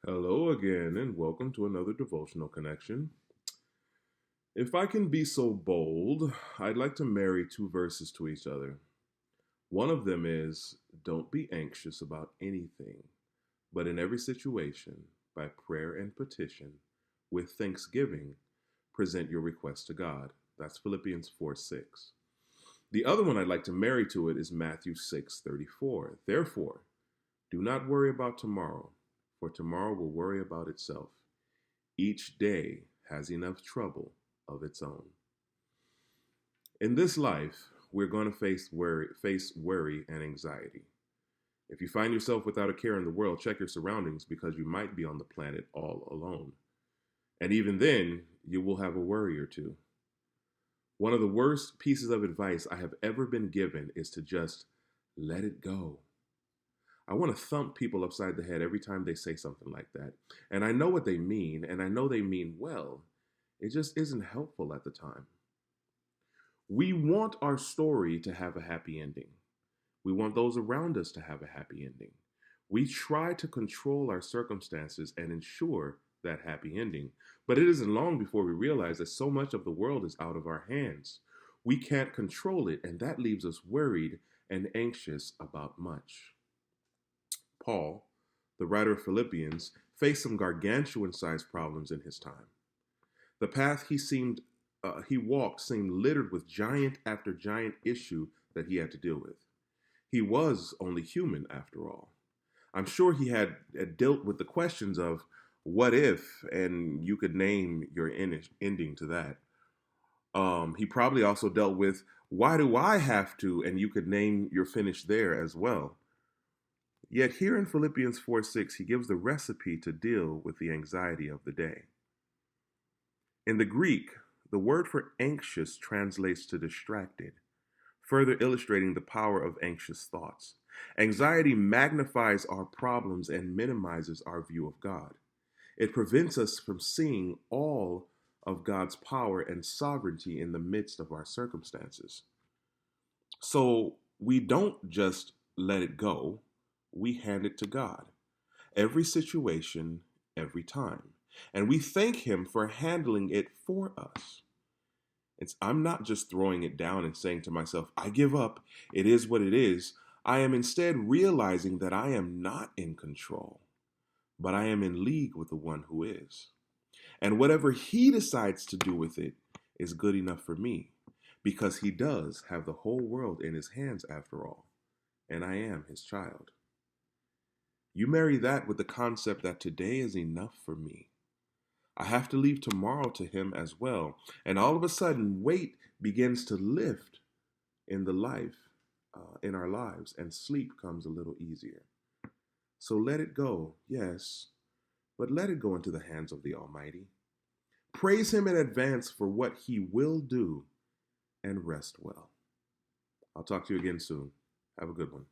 Hello again, and welcome to another devotional connection. If I can be so bold, I'd like to marry two verses to each other. One of them is, don't be anxious about anything, but in every situation, by prayer and petition, with thanksgiving, present your request to God. That's Philippians 4:6. The other one I'd like to marry to it is Matthew 6:34. Therefore, do not worry about tomorrow, for tomorrow will worry about itself. Each day has enough trouble of its own. In this life, we're going to face worry and anxiety. If you find yourself without a care in the world, check your surroundings because you might be on the planet all alone. And even then, you will have a worry or two. One of the worst pieces of advice I have ever been given is to just let it go. I want to thump people upside the head every time they say something like that. And I know what they mean, and I know they mean well. It just isn't helpful at the time. We want our story to have a happy ending. We want those around us to have a happy ending. We try to control our circumstances and ensure that happy ending. But it isn't long before we realize that so much of the world is out of our hands. We can't control it, and that leaves us worried and anxious about much. Paul, the writer of Philippians, faced some gargantuan sized problems in his time. The path he walked seemed littered with giant after giant issue that he had to deal with. He was only human after all. I'm sure he had dealt with the questions of what if, and you could name your ending to that. He probably also dealt with why do I have to, and you could name your finish there as well. Yet here in Philippians 4:6, he gives the recipe to deal with the anxiety of the day. In the Greek, the word for anxious translates to distracted, further illustrating the power of anxious thoughts. Anxiety magnifies our problems and minimizes our view of God. It prevents us from seeing all of God's power and sovereignty in the midst of our circumstances. So we don't just let it go, we hand it to God. Every situation, every time. And we thank Him for handling it for us. I'm not just throwing it down and saying to myself, I give up, it is what it is. I am instead realizing that I am not in control, but I am in league with the one who is. And whatever He decides to do with it is good enough for me, because He does have the whole world in His hands after all, and I am His child. You marry that with the concept that today is enough for me. I have to leave tomorrow to Him as well. And all of a sudden, weight begins to lift in in our lives, and sleep comes a little easier. So let it go, yes, but let it go into the hands of the Almighty. Praise Him in advance for what He will do and rest well. I'll talk to you again soon. Have a good one.